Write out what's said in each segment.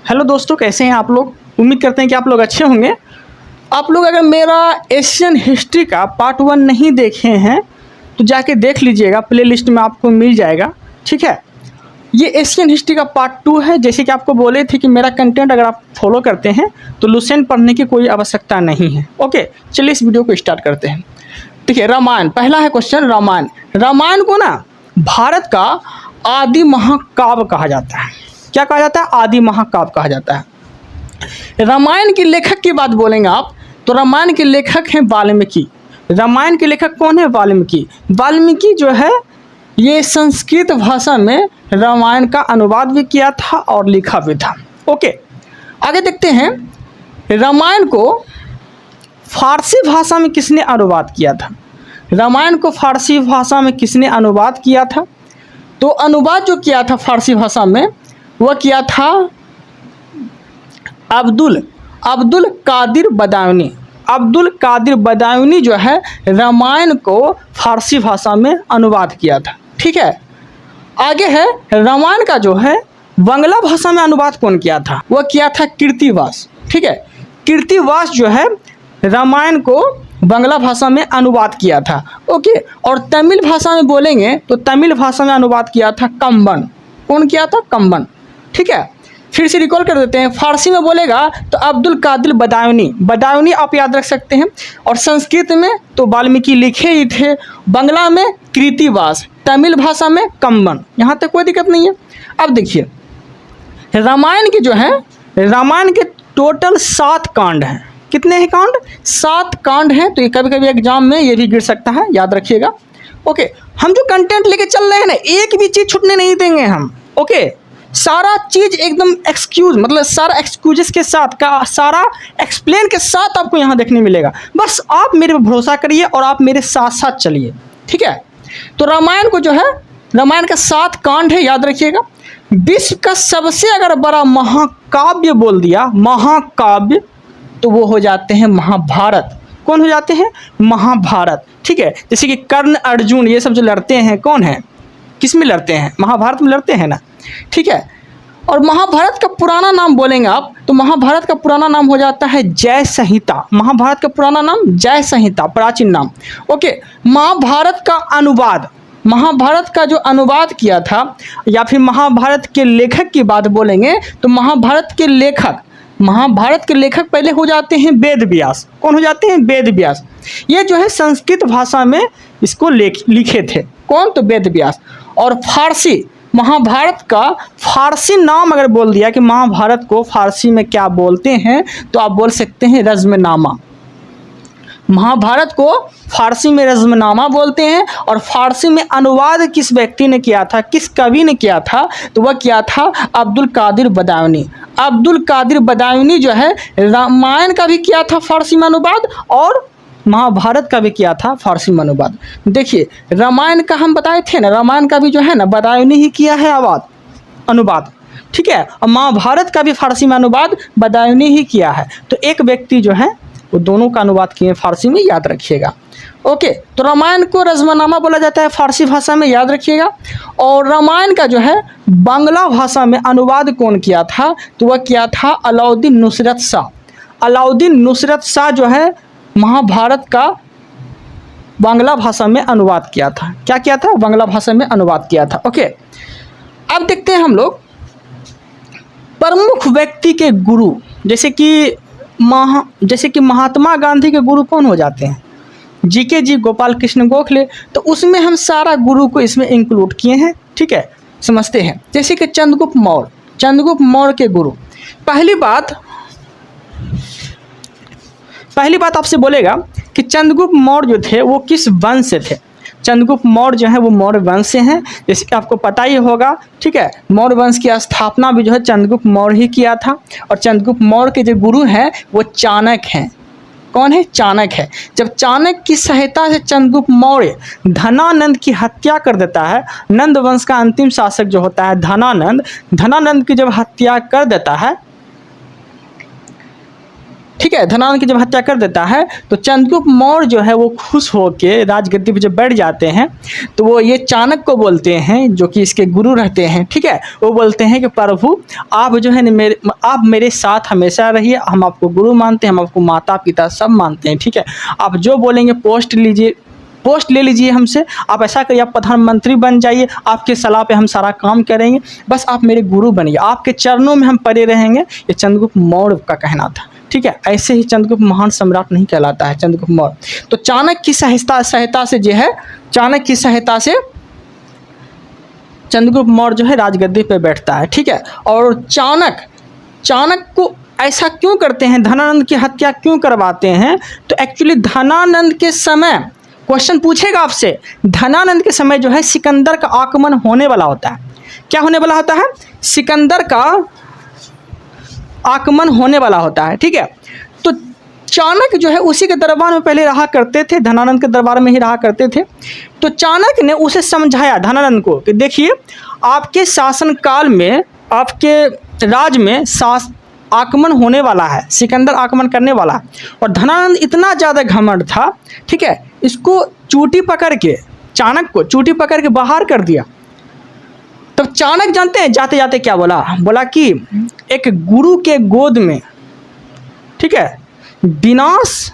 Hello दोस्तों, कैसे हैं आप लोग। उम्मीद करते हैं कि आप लोग अच्छे होंगे। आप लोग अगर मेरा एशियन हिस्ट्री का पार्ट 1 नहीं देखे हैं तो जाके देख लीजिएगा, प्लेलिस्ट में आपको मिल जाएगा। ठीक है, ये एशियन हिस्ट्री का पार्ट 2 है। जैसे कि आपको बोले थे कि मेरा कंटेंट अगर आप फॉलो करते हैं तो लुसेंट पढ़ने की कोई आवश्यकता नहीं है। ओके, चलिए इस वीडियो को स्टार्ट करते हैं। देखिए, रामायण पहला है क्वेश्चन। रामायण को ना भारत का आदि महाकाव्य कहा जाता है। क्या कहा जाता है? आदि महाकाव्य कहा जाता है। रामायण के लेखक की बात बोलेंगे आप तो रामायण के लेखक हैं वाल्मीकि। रामायण के लेखक कौन है? वाल्मीकि। वाल्मीकि जो है ये संस्कृत भाषा में रामायण का अनुवाद भी किया था और लिखा भी था। ओके, आगे देखते हैं। रामायण को फारसी भाषा में किसने अनुवाद किया था? रामायण को फारसी भाषा में किसने अनुवाद किया था? तो अनुवाद जो किया था फारसी भाषा में वह किया था अब्दुल कादिर बदायूनी। अब्दुल कादिर बदायूनी जो है रामायण को फारसी भाषा में अनुवाद किया था। ठीक है, आगे है रामायण का जो है बांग्ला भाषा में अनुवाद कौन किया था? वह किया था कृत्तिवास। ठीक है, कृत्तिवास जो है रामायण को बांग्ला भाषा में अनुवाद किया था। ओके, और तमिल भाषा में बोलेंगे तो तमिल भाषा में अनुवाद किया था कंबन। कौन किया था? कंबन। ठीक है, फिर से रिकॉल कर देते हैं। फारसी में बोलेगा तो अब्दुल कादिर बदायूनी आप याद रख सकते हैं। और संस्कृत में तो वाल्मीकि लिखे ही थे, बांग्ला में कृत्तिवास, तमिल भाषा में कंबन। यहाँ तक कोई दिक्कत नहीं है। अब देखिए, रामायण के जो है रामायण के टोटल 7 कांड हैं। कितने हैं कांड? 7 कांड हैं। तो ये कभी कभी एग्जाम में ये भी गिर सकता है, याद रखिएगा। ओके, हम जो कंटेंट लेके चल रहे हैं ना, एक भी चीज़ छूटने नहीं देंगे हम। ओके, सारा चीज़ एकदम मतलब सारा एक्सक्यूजेस के साथ का, सारा एक्सप्लेन के साथ आपको यहाँ देखने मिलेगा। बस आप मेरे पर भरोसा करिए और आप मेरे साथ साथ चलिए। ठीक है, तो रामायण को जो है रामायण का 7 कांड है, याद रखिएगा। विश्व का सबसे अगर बड़ा महाकाव्य बोल दिया, महाकाव्य, तो वो हो जाते हैं महाभारत। कौन हो जाते हैं? महाभारत। ठीक है, जैसे कि कर्ण अर्जुन ये सब जो लड़ते हैं, कौन है? किस में लड़ते हैं? महाभारत में लड़ते हैं ना। ठीक है, और महाभारत का पुराना नाम बोलेंगे आप तो महाभारत का पुराना नाम हो जाता है जय संहिता। महाभारत का पुराना नाम जय संहिता, प्राचीन नाम। ओके, महाभारत का अनुवाद, महाभारत का जो अनुवाद किया था, या फिर महाभारत के लेखक की बात बोलेंगे तो महाभारत के लेखक पहले हो जाते हैं वेद व्यास। कौन हो जाते हैं? वेद व्यास। ये जो है संस्कृत भाषा में इसको लिखे थे। कौन? तो वेद व्यास। और फारसी, महाभारत का फारसी नाम अगर बोल दिया कि महाभारत को फारसी में क्या बोलते हैं तो आप बोल सकते हैं रज़्मनामा। महाभारत को फारसी में रज़्मनामा बोलते हैं। और फारसी में अनुवाद किस व्यक्ति ने किया था, किस कवि ने किया था? तो वह किया था अब्दुल कादिर बदायूनी। अब्दुल कादिर बदायूनी जो है रामायण का भी किया था फारसी में अनुवाद और महाभारत का भी किया था फारसी में अनुवाद। देखिए, रामायण का हम बताए थे ना, रामायण का भी जो है ना बदायूनी ही किया है अनुवाद। ठीक है, और महाभारत का भी फारसी में अनुवाद बदायूनी ही किया है। तो एक व्यक्ति जो है वो दोनों का अनुवाद किए फारसी में, याद रखिएगा। ओके, तो रामायण को रज़्मनामा बोला जाता है फारसी भाषा में, याद रखिएगा। और रामायण का जो है बांग्ला भाषा में अनुवाद कौन किया था? तो वह किया था अलाउद्दीन नुसरत शाह। अलाउद्दीन नुसरत शाह जो है महाभारत का बांग्ला भाषा में अनुवाद किया था। क्या किया था? बांग्ला भाषा में अनुवाद किया था। ओके, अब देखते हैं हम लोग प्रमुख व्यक्ति के गुरु। जैसे कि महात्मा गांधी के गुरु कौन हो जाते हैं? जीके जी, गोपाल कृष्ण गोखले। तो उसमें हम सारा गुरु को इसमें इंक्लूड किए हैं। ठीक है, समझते हैं। जैसे कि चंद्रगुप्त मौर्य के गुरु। पहली बात आपसे बोलेगा कि चंद्रगुप्त मौर्य जो थे वो किस वंश से थे? चंद्रगुप्त मौर्य जो है वो मौर्य वंश से हैं, जैसे कि आपको पता ही होगा। ठीक है, मौर्य वंश की स्थापना भी जो है चंद्रगुप्त मौर्य ही किया था। और चंद्रगुप्त मौर्य के जो गुरु हैं वो चाणक्य हैं। कौन है? चाणक्य है। जब चाणक्य की सहायता से चंद्रगुप्त मौर्य धनानंद की हत्या कर देता है, नंद वंश का अंतिम शासक जो होता है धनानंद की जब हत्या कर देता है ठीक है। धनानंद की जब हत्या कर देता है तो चंद्रगुप्त मौर्य जो है वो खुश होकर राजगद्दी पर जब बैठ जाते हैं तो वो ये चाणक्य को बोलते हैं, जो कि इसके गुरु रहते हैं, ठीक है। वो बोलते हैं कि प्रभु आप जो है आप मेरे साथ हमेशा रहिए, हम आपको गुरु मानते हैं, हम आपको माता पिता सब मानते हैं, ठीक है। आप जो बोलेंगे पोस्ट ले लीजिए हमसे, आप ऐसा करिए, आप प्रधानमंत्री बन जाइए, आपके सलाह पे हम सारा काम करेंगे, बस आप मेरे गुरु बनिए, आपके चरणों में हम पड़े रहेंगे। ये चंद्रगुप्त मौर्य का कहना था, ठीक है। ऐसे ही चंद्रगुप्त महान सम्राट नहीं कहलाता है चंद्रगुप्त मौर्य। तो चाणक्य की सहायता से जो है, चाणक्य की सहायता से चंद्रगुप्त मौर्य जो है राजगद्दी पे बैठता है, ठीक है। और चाणक्य को ऐसा क्यों करते हैं, धनानंद की हत्या क्यों करवाते हैं? तो एक्चुअली धनानंद के समय, क्वेश्चन पूछेगा आपसे, धनानंद के समय जो है सिकंदर का आक्रमण होने वाला होता है। क्या होने वाला होता है? सिकंदर का आक्रमण होने वाला होता है, ठीक है। तो चाणक्य जो है उसी के दरबार में पहले रहा करते थे, धनानंद के दरबार में ही रहा करते थे। तो चाणक्य ने उसे समझाया धनानंद को कि देखिए आपके शासनकाल में, आपके राज में आक्रमण होने वाला है, सिकंदर आक्रमण करने वाला है। और धनानंद इतना ज़्यादा घमंड था, ठीक है, इसको चूटी पकड़ के, चाणक्य को चूटी पकड़ के बाहर कर दिया। तो चाणक्य जानते हैं जाते जाते क्या बोला कि एक गुरु के गोद में, ठीक है, विनाश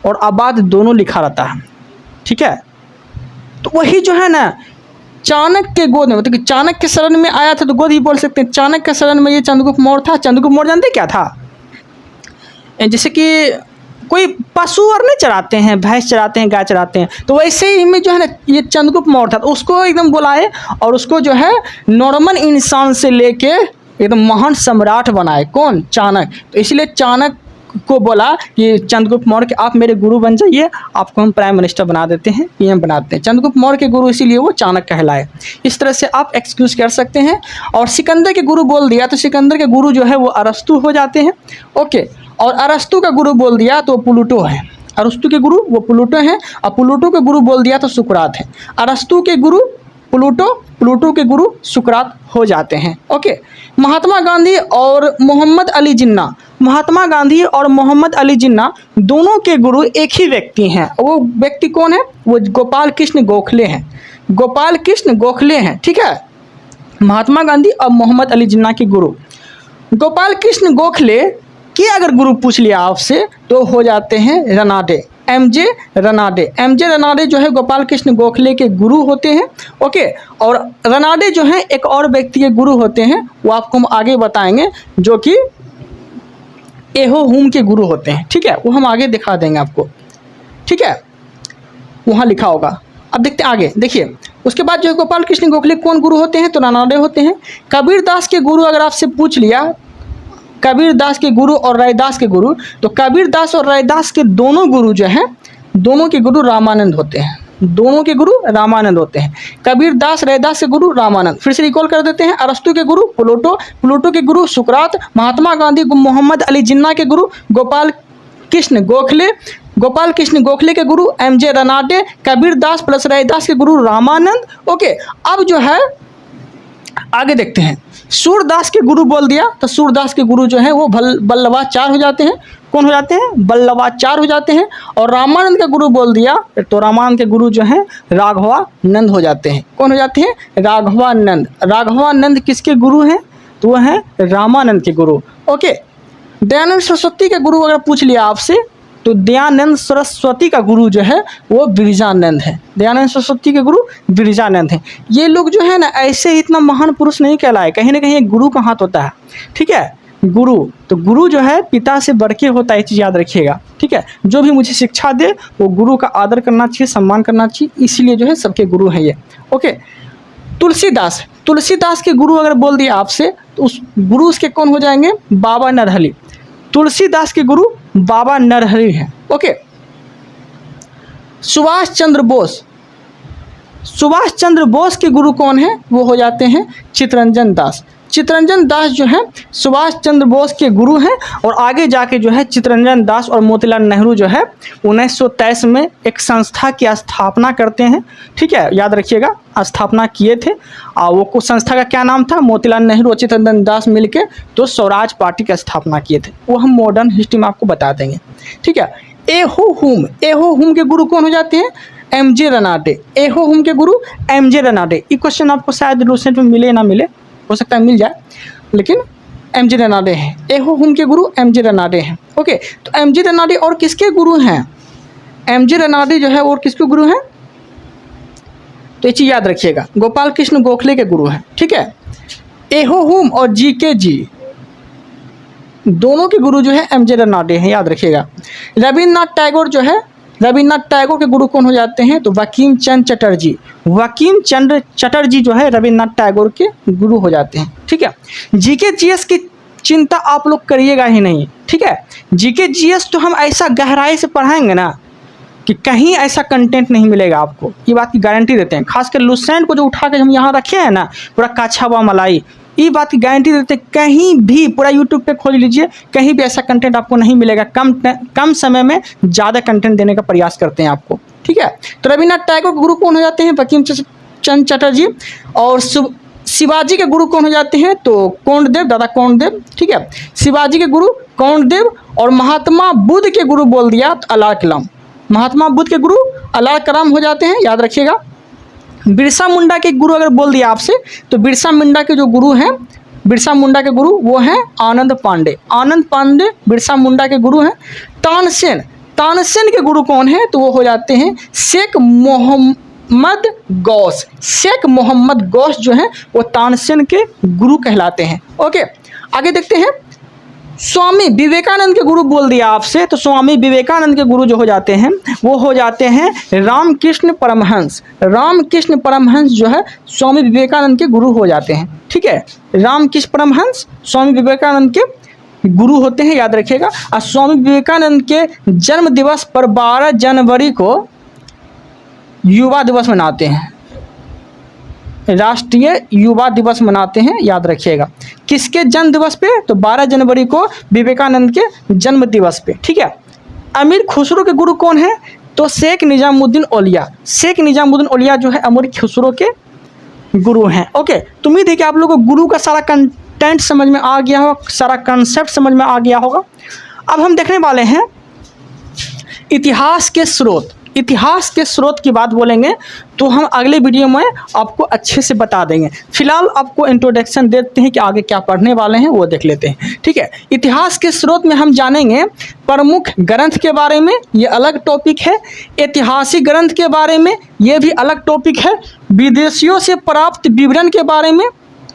और आबाद दोनों लिखा रहता है, ठीक है। तो वही जो है ना चाणक्य के गोद में, मतलब कि चाणक्य के शरण में आया था तो गोद ही बोल सकते हैं। चाणक्य के शरण में ये चंद्रगुप्त मौर्य था। चंद्रगुप्त मौर्य जानते क्या था? जैसे कि कोई पशु और नहीं चराते हैं, भैंस चराते हैं, गाय चराते हैं, तो वैसे ही में जो है ना ये चंद्रगुप्त मौर्य था। तो उसको एकदम बुलाए और उसको जो है नॉर्मल इंसान से लेके एकदम महान सम्राट बनाए। कौन? चाणक्य। तो इसलिए चाणक्य को बोला कि चंद्रगुप्त मौर्य आप मेरे गुरु बन जाइए, आपको हम प्राइम मिनिस्टर बना देते हैं, पीएम बना देते हैं। चंद्रगुप्त मौर्य के गुरु इसीलिए वो चाणक्य कहलाए। इस तरह से आप एक्सक्यूज कर सकते हैं। और सिकंदर के गुरु बोल दिया तो सिकंदर के गुरु जो है वो अरस्तु हो जाते हैं, ओके। और अरस्तु का गुरु बोल दिया तो प्लूटो है। अरस्तु के गुरु वो प्लूटो हैं, और प्लूटो के गुरु बोल दिया तो सुकरात है। अरस्तु के गुरु प्लूटो, प्लूटो के गुरु सुकरात हो जाते हैं, ओके। महात्मा गांधी और मोहम्मद अली जिन्ना, महात्मा गांधी और मोहम्मद अली जिन्ना दोनों के गुरु एक ही व्यक्ति हैं। वो व्यक्ति कौन है? वो गोपाल कृष्ण गोखले हैं। गोपाल कृष्ण गोखले हैं, ठीक है। महात्मा गांधी और मोहम्मद अली जिन्ना के गुरु गोपाल कृष्ण गोखले के अगर गुरु पूछ लिया आपसे तो हो जाते हैं रनाडे, एमजे रनाडे। एमजे रनाडे जो है गोपाल कृष्ण गोखले के गुरु होते हैं, ओके। और रनाडे जो है एक और व्यक्ति के गुरु होते हैं, वो आपको हम आगे बताएंगे, जो कि एहो हुम के गुरु होते हैं, ठीक है। वो हम आगे दिखा देंगे आपको, ठीक है, वहाँ लिखा होगा। अब देखते हैं आगे, देखिए उसके बाद जो है गोपाल कृष्ण गोखले कौन गुरु होते हैं? तो रनाडे होते हैं। कबीर दास के गुरु अगर आपसे पूछ लिया, कबीर दास के गुरु और रैदास के गुरु, तो कबीर दास और रैदास के दोनों गुरु जो हैं, दोनों के गुरु रामानंद होते हैं। दोनों के गुरु रामानंद होते हैं। कबीर दास रैदास के गुरु रामानंद। फिर से रिकॉल कर देते हैं। अरस्तु के गुरु प्लूटो, प्लूटो के गुरु सुकरात, महात्मा गांधी मोहम्मद अली जिन्ना के गुरु गोपाल कृष्ण गोखले, गोपाल कृष्ण गोखले के गुरु एमजे रनाडे, कबीर दास प्लस रैदास के गुरु रामानंद, ओके। अब जो है आगे देखते हैं। सूरदास के गुरु बोल दिया तो सूरदास के गुरु जो है वो बल्लवाचार्य हो जाते हैं। कौन हो जाते हैं? बल्लवाचार्य हो जाते हैं। और रामानंद का गुरु बोल दिया तो रामानंद के गुरु जो हैं राघवानंद हो जाते हैं। कौन हो जाते हैं? राघवानंद। राघवानंद किसके गुरु हैं? तो वो हैं रामानंद के गुरु, ओके। दयानंद सरस्वती के गुरु अगर पूछ लिया आपसे तो दयानंद सरस्वती का गुरु जो है वो बिरजानंद है। दयानंद सरस्वती के गुरु बिरजानंद हैं। ये लोग जो है ना ऐसे इतना महान पुरुष नहीं कहलाए, कहीं ना कहीं गुरु का हाथ होता है, ठीक है। गुरु तो गुरु जो है पिता से बढ़ के होता है, ये चीज़ याद रखिएगा, ठीक है। जो भी मुझे शिक्षा दे वो गुरु का आदर करना चाहिए, सम्मान करना चाहिए, इसीलिए जो है सबके गुरु हैं ये, ओके। तुलसीदास, तुलसीदास के गुरु अगर बोल दिया आपसे तो उस गुरु उसके कौन हो जाएंगे? बाबा नरहरि। तुलसीदास के गुरु बाबा नरहरि हैं, ओके। सुभाष चंद्र बोस, सुभाष चंद्र बोस के गुरु कौन है? वो हो जाते हैं चित्तरंजन दास। चित्तरंजन दास जो है सुभाष चंद्र बोस के गुरु हैं और आगे जाके जो है चित्तरंजन दास और मोतीलाल नेहरू जो है 1923 में एक संस्था की स्थापना करते हैं। ठीक है, याद रखिएगा, स्थापना किए थे। वो कुछ संस्था का क्या नाम था, मोतीलाल नेहरू और चित्तरंजन दास मिलके तो स्वराज पार्टी की स्थापना किए थे। वो हम मॉडर्न हिस्ट्री में आपको बता देंगे। ठीक है, एहो हुम के गुरु कौन हो जाते हैं, एमजे रनाटे। एहो हुम के गुरु एमजे रनाटे। ये क्वेश्चन आपको शायद रिसेंट में मिले ना मिले, हो सकता है मिल जाए, लेकिन एमजे रनाटे हैं। एहो हुम के गुरु एमजे रनाटे हैं। ओके, तो एमजे रनाटे और किसके गुरु हैं, एमजे रनाटे जो है और किसके गुरु हैं, तो ये चीज़ याद रखिएगा, गोपाल कृष्ण गोखले के गुरु हैं। ठीक है, एहो हुम और जीके जी दोनों के गुरु जो है एमजे रनाटे हैं, याद रखिएगा। रविन्द्रनाथ टैगोर जो है, रविन्द्रनाथ टैगोर के गुरु कौन हो जाते हैं, तो वकीम चंद्र चटर्जी। वकीम चंद्र चटर्जी जो है रविन्द्रनाथ टैगोर के गुरु हो जाते हैं। ठीक है, जीके जीएस की चिंता आप लोग करिएगा ही नहीं। ठीक है, जीके जीएस तो हम ऐसा गहराई से पढ़ाएंगे ना कि कहीं ऐसा कंटेंट नहीं मिलेगा आपको, ये बात की गारंटी देते हैं। खासकर लुसेंट को जो उठा के हम यहाँ रखे हैं ना, पूरा काछा व मलाई, ये बात की गारंटी देते हैं। कहीं भी पूरा यूट्यूब पे खोज लीजिए, कहीं भी ऐसा कंटेंट आपको नहीं मिलेगा। कम समय में ज़्यादा कंटेंट देने का प्रयास करते हैं आपको। ठीक है, तो रविन्द्रनाथ टैगोर के गुरु कौन हो जाते हैं, बंकिम चंद्र चटर्जी। और शिवाजी के गुरु कौन हो जाते हैं, तो कोंडदेव, दादा कोंडदेव। ठीक है, शिवाजी के गुरु कोंडदेव। और महात्मा बुद्ध के गुरु बोल दिया तो अलार कलाम। महात्मा बुद्ध के गुरु अलार कलाम हो जाते हैं, याद रखिएगा। बिरसा मुंडा के गुरु अगर बोल दिया आपसे, तो बिरसा मुंडा के जो गुरु हैं, बिरसा मुंडा के गुरु वो हैं आनंद पांडे। आनंद पांडे बिरसा मुंडा के गुरु हैं। तानसेन, तानसेन के गुरु कौन है, तो वो हो जाते हैं शेख मोहम्मद गौस। शेख मोहम्मद गौस जो हैं वो तानसेन के गुरु कहलाते हैं। ओके, आगे देखते हैं। स्वामी विवेकानंद के गुरु बोल दिया आपसे, तो स्वामी विवेकानंद के गुरु जो हो जाते हैं वो हो जाते हैं रामकृष्ण परमहंस। रामकृष्ण परमहंस जो है स्वामी विवेकानंद के गुरु हो जाते हैं। ठीक है, रामकृष्ण परमहंस स्वामी विवेकानंद के गुरु होते हैं, याद रखिएगा। और स्वामी विवेकानंद के जन्म दिवस पर 12 जनवरी को युवा दिवस मनाते हैं, राष्ट्रीय युवा दिवस मनाते हैं, याद रखिएगा। किसके जन्म दिवस पे, तो 12 जनवरी को विवेकानंद के जन्म दिवस पे। ठीक है, अमीर खुसरो के गुरु कौन है, तो शेख निजामुद्दीन औलिया। शेख निजामुद्दीन औलिया जो है अमीर खुसरो के गुरु हैं। ओके, तो उम्मीद है कि आप लोगों को गुरु का सारा कंटेंट समझ में आ गया होगा, सारा कंसेप्ट समझ में आ गया होगा। अब हम देखने वाले हैं इतिहास के स्रोत। इतिहास के स्रोत की बात बोलेंगे तो हम अगले वीडियो में आपको अच्छे से बता देंगे। फिलहाल आपको इंट्रोडक्शन देते हैं कि आगे क्या पढ़ने वाले हैं, वो देख लेते हैं। ठीक है, इतिहास के स्रोत में हम जानेंगे प्रमुख ग्रंथ के बारे में, ये अलग टॉपिक है। ऐतिहासिक ग्रंथ के बारे में, ये भी अलग टॉपिक है। विदेशियों से प्राप्त विवरण के बारे में,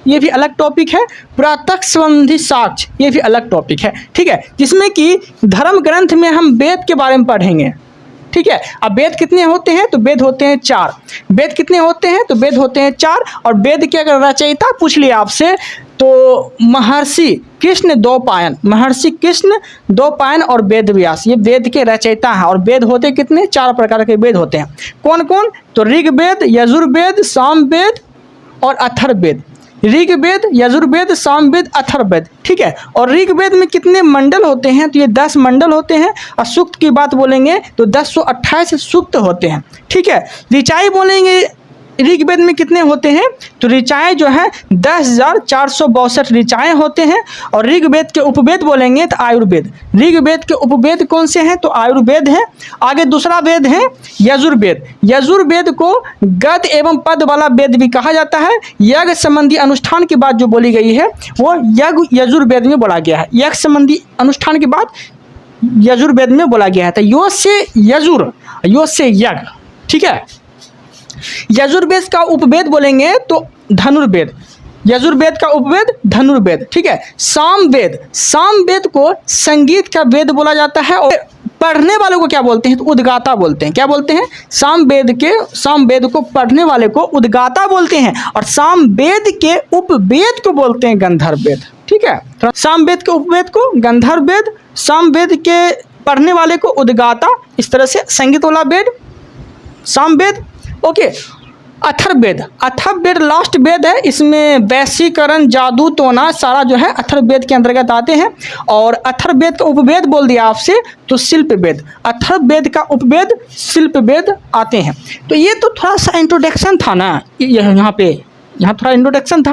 ये भी अलग टॉपिक है। प्रत्यक्ष संबंधी साक्ष्य, ये भी अलग टॉपिक है। ठीक है, जिसमें कि धर्म ग्रंथ में हम वेद के बारे में पढ़ेंगे। ठीक है, अब वेद कितने होते हैं, तो वेद होते हैं 4। वेद कितने होते हैं, तो वेद होते हैं 4। और वेद के अगर रचयिता पूछ लिया आपसे, तो महर्षि कृष्ण द्वैपायन, महर्षि कृष्ण द्वैपायन और वेद व्यास, ये वेद के रचयिता हैं। और वेद होते कितने, 4 प्रकार के वेद होते हैं। कौन कौन, तो ऋग्वेद, यजुर्वेद, सामवेद और अथर्ववेद। ऋग्वेद, यजुर्वेद, सामवेद, अथर्ववेद। ठीक है, और ऋग्वेद में कितने मंडल होते हैं, तो ये 10 मंडल होते हैं। और सूक्त की बात बोलेंगे तो 1028 सूक्त होते हैं। ठीक है, ऋचाएँ बोलेंगे ऋग्वेद में कितने होते हैं, तो ऋचाएँ जो है 10,462 ऋचाएँ होते हैं। और ऋग्वेद के उपवेद बोलेंगे तो आयुर्वेद। ऋग्वेद के उपवेद कौन से हैं, तो आयुर्वेद है। आगे दूसरा वेद है यजुर्वेद। यजुर्वेद को गद एवं पद वाला वेद भी कहा जाता है। यज्ञ संबंधी अनुष्ठान की बात जो बोली गई है वो यजुर्वेद में बोला गया है। यज्ञ संबंधी अनुष्ठान की बात यजुर्वेद में बोला गया है। तो यो से यजुर, यो से यज्ञ। ठीक है, यजुर्वेद का उपवेद बोलेंगे तो धनुर्वेद। यजुर्वेद का उपवेद धनुर्वेद। ठीक है, सामवेद, सामवेद को संगीत का वेद बोला जाता है। और पढ़ने वालों को क्या बोलते हैं, तो उद्गाता बोलते हैं। क्या बोलते हैं, सामवेद को पढ़ने वाले को उद्गाता बोलते हैं। और सामवेद के उपवेद को बोलते हैं गंधर्ववेद। ठीक है, तो सामवेद के उपवेद को गंधर्ववेद, सामवेद के पढ़ने वाले को उद्गाता, इस तरह से संगीत वाला वेद सामवेद। ओके, अथर्ववेद, अथर्ववेद लास्ट वेद है, इसमें वैशीकरण, जादू टोना सारा जो है अथर्ववेद के अंतर्गत आते हैं। और अथर्ववेद का उपवेद बोल दिया आपसे तो शिल्पवेद, अथर्ववेद का उपवेद शिल्पवेद आते हैं। तो ये तो थोड़ा सा इंट्रोडक्शन था ना, यहाँ थोड़ा इंट्रोडक्शन था।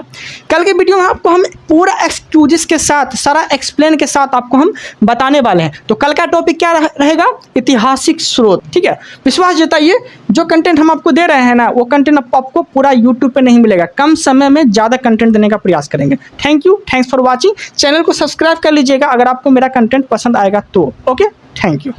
कल के वीडियो में आपको हम पूरा एक्सक्यूजेस के साथ, सारा एक्सप्लेन के साथ आपको हम बताने वाले हैं। तो कल का टॉपिक क्या रहेगा? ऐतिहासिक स्रोत। ठीक है, विश्वास जताइए, जो कंटेंट हम आपको दे रहे हैं ना, वो कंटेंट आपको पूरा यूट्यूब पे नहीं मिलेगा। कम समय में ज़्यादा कंटेंट देने का प्रयास करेंगे। Thank you, thanks for watching. Channel को सब्सक्राइब कर लीजिएगा अगर आपको मेरा कंटेंट पसंद आएगा तो। Okay, thank you.